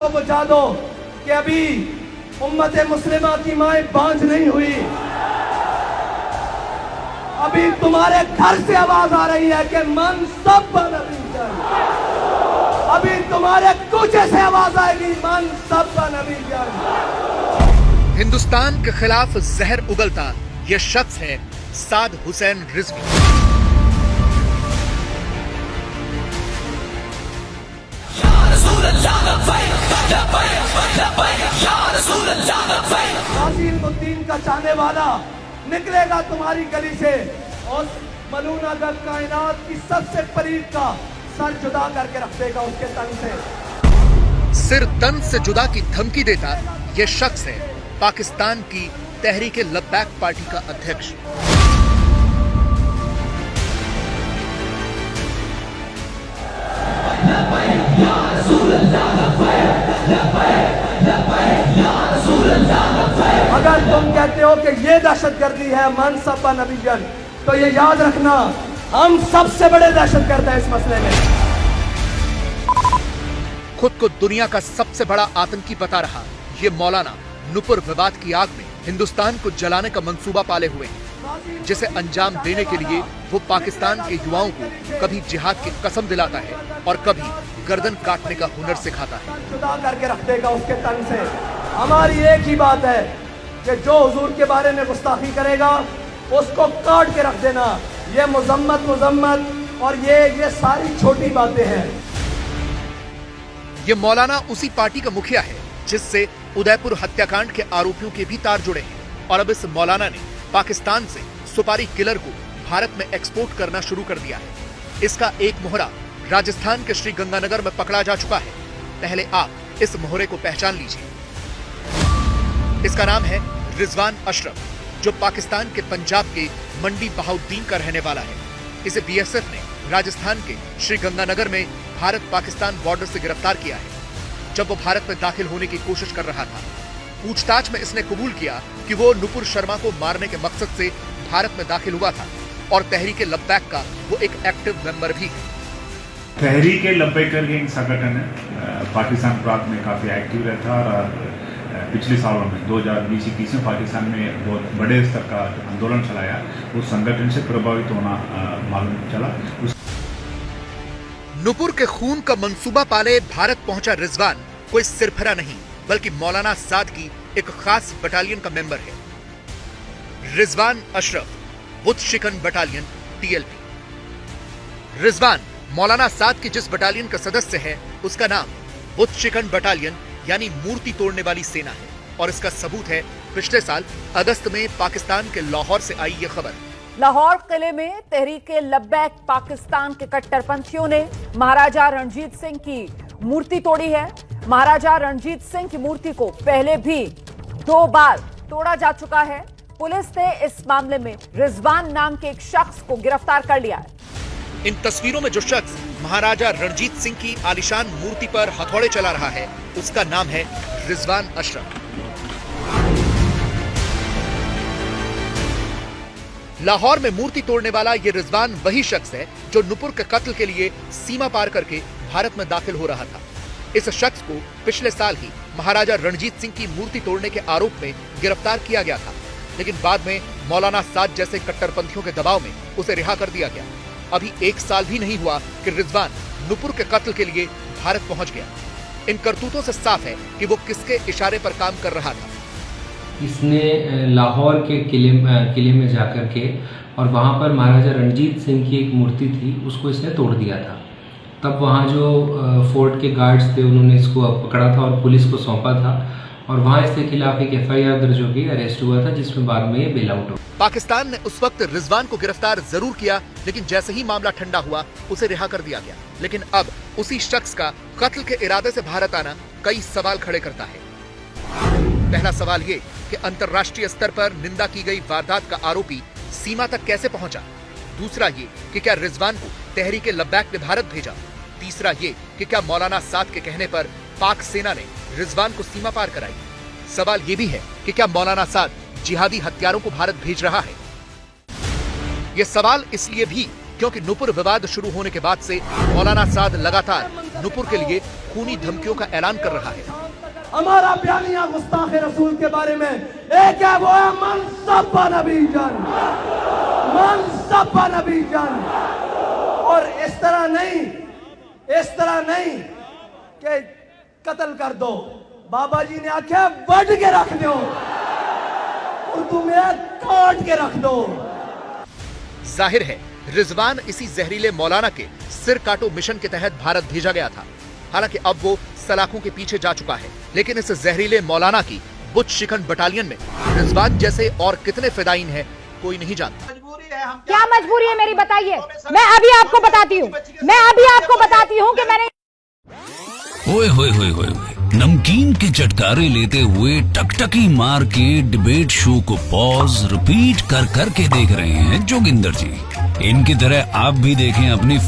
को बुझा दो कि अभी उम्मत मुस्लिमा की माएं बांझ नहीं हुई। अभी तुम्हारे घर से आवाज आ रही है कि मन सब नबी जान। अभी तुम्हारे कूचे से आवाज आएगी मन सब नबी जान। हिंदुस्तान के खिलाफ जहर उगलता यह शख्स है साद हुसैन रिजवी। नासिरुद्दीन का चाहने वाला निकलेगा तुम्हारी गली से और मलूना अगर कायनात की सबसे परीद का सर जुदा करके रख देगा उसके तन से। सिर तन से जुदा की धमकी देता यह शख्स है पाकिस्तान की तहरीक लब्बैक पार्टी का अध्यक्ष। अगर तुम कहते हो कि ये दहशतगर्दी है मनसब नबीजन, तो ये याद रखना हम सबसे बड़े दहशतगर्द हैं इस मसले में। खुद को दुनिया का सबसे बड़ा आतंकी बता रहा ये मौलाना नुपुर विवाद की आग में हिंदुस्तान को जलाने का मंसूबा पाले हुए हैं, जिसे अंजाम देने के लिए वो पाकिस्तान के युवाओं को कभी जिहाद की कसम दिलाता है और कभी गर्दन काटने का हुनर सिखाता है। जुदा करके रख देगा उसके तन से। हमारी एक ही बात है कि जो हुजूर के बारे में गुस्ताखी करेगा उसको काट के रख देना। ये मुजम्मत और ये सारी छोटी बातें हैं। ये मौलाना उसी पार्टी का मुखिया है जिससे उदयपुर हत्याकांड के आरोपियों के भी तार जुड़े हैं और अब इस मौलाना ने पाकिस्तान से सुपारी किलर को भारत में एक्सपोर्ट करना शुरू कर दिया है। इसका एक मोहरा राजस्थान के श्री गंगानगर में पकड़ा जा चुका है। पहले आप इस मोहरे को पहचान लीजिए। इसका नाम है रिजवान अशरफ, जो पाकिस्तान के पंजाब के मंडी बहाउद्दीन का रहने वाला है। इसे बीएसएफ ने राजस्थान के श्री गंगानगर में भारत पाकिस्तान बॉर्डर से गिरफ्तार किया है, जब वो भारत में दाखिल होने की कोशिश कर रहा था। पूछताछ में इसने कबूल किया कि वो नुपुर शर्मा को मारने के मकसद से भारत में दाखिल हुआ था और तहरीक लब्बैक का वो एक एक्टिव मेंबर भी है। तहरीक लब्बैक एक संगठन है, पाकिस्तान प्रांत में काफ़ी एक्टिव रहता है और पिछले सालों में 2020-21 में पाकिस्तान में बहुत बड़े स्तर का आंदोलन चलाया। उस संगठन से प्रभावित होना मालूम चला। नुपुर के खून का मंसूबा पाले भारत पहुंचा रिजवान कोई सिरफिरा नहीं बल्कि मौलाना साद की एक खास बटालियन का मेंबर है। रिजवान अशरफ बुत शिकन बटालियन टीएलपी। रिजवान मौलाना साद की जिस बटालियन का सदस्य है उसका नाम बुत शिकन बटालियन यानी मूर्ति तोड़ने वाली सेना है और इसका सबूत है पिछले साल अगस्त में पाकिस्तान के लाहौर से आई ये खबर। लाहौर किले में तहरीक लब्बैक पाकिस्तान के कट्टरपंथियों ने महाराजा रणजीत सिंह की मूर्ति तोड़ी है। महाराजा रणजीत सिंह की मूर्ति को पहले भी 2 बार तोड़ा जा चुका है। पुलिस ने इस मामले में रिजवान नाम के एक शख्स को गिरफ्तार कर लिया है। इन तस्वीरों में जो शख्स महाराजा रणजीत सिंह की आलिशान मूर्ति पर हथौड़े चला रहा है उसका नाम है रिजवान अशरफ। लाहौर में मूर्ति तोड़ने वाला ये रिजवान वही शख्स है जो नुपुर के कत्ल के लिए सीमा पार करके भारत में दाखिल हो रहा था। इस शख्स को पिछले साल ही महाराजा रणजीत सिंह की मूर्ति तोड़ने के आरोप में गिरफ्तार किया गया था, लेकिन बाद में मौलाना साद जैसे कट्टरपंथियों के दबाव में उसे रिहा कर दिया गया। अभी 1 साल भी नहीं हुआ कि रिजवान नुपुर के कत्ल के लिए भारत पहुंच गया। इन करतूतों से साफ है कि वो किसके इशारे पर काम कर रहा था। इसने लाहौर के किले में जाकर के और वहाँ पर महाराजा रणजीत सिंह की एक मूर्ति थी उसको इसने तोड़ दिया था। तब वहाँ जो फोर्ट के गार्ड्स थे उन्होंने इसको पकड़ा था और पुलिस को सौंपा था और वहाँ इसके खिलाफ एक FIR दर्ज हो गई, अरेस्ट हुआ था, जिसमें बाद में ये बेल आउट हो। पाकिस्तान ने उस वक्त रिजवान को गिरफ्तार जरूर किया, लेकिन जैसे ही मामला ठंडा हुआ उसे रिहा कर दिया गया। लेकिन अब उसी शख्स का कत्ल के इरादे से भारत आना कई सवाल खड़े करता है। पहला सवाल ये कि अंतर्राष्ट्रीय स्तर पर निंदा की गई वारदात का आरोपी सीमा तक कैसे पहुंचा। दूसरा ये कि क्या रिजवान को तहरीक लब्बैक ने भारत भेजा। तीसरा ये कि क्या मौलाना साद के कहने पर पाक सेना ने रिजवान को सीमा पार कराई। सवाल ये भी है कि क्या मौलाना साद जिहादी हत्यारों को भारत भेज रहा है। ये सवाल इसलिए भी क्योंकि नुपुर विवाद शुरू होने के बाद से मौलाना साद लगातार नुपुर के लिए खूनी धमकियों का ऐलान कर रहा है। हमारा बयानिया गुस्ताखे रसूल के बारे में एक है, वो है मनसब्बा नबी जन, मनसब्बा नबी जन। और इस तरह नहीं कि कत्ल कर दो, बाबा जी ने आख्या वड के रख दो, उर्दू में काट के रख दो। जाहिर है रिजवान इसी जहरीले मौलाना के सिर काटो मिशन के तहत भारत भेजा गया था। हालांकि अब वो सलाखों के पीछे जा चुका है, लेकिन इस जहरीले मौलाना की बुत शिकन बटालियन में रिजवान जैसे और कितने फिदायीन हैं कोई नहीं जानता। क्या मजबूरी है मेरी, बताइए। मैं अभी आपको बताती हूँ कि मैंने ओए होए होए होए, नमकीन के चटकारे लेते हुए टकटकी मार के डिबेट शो को पॉज रिपीट कर करके देख रहे हैं जोगिंदर जी। इनकी तरह आप भी देखें अपनी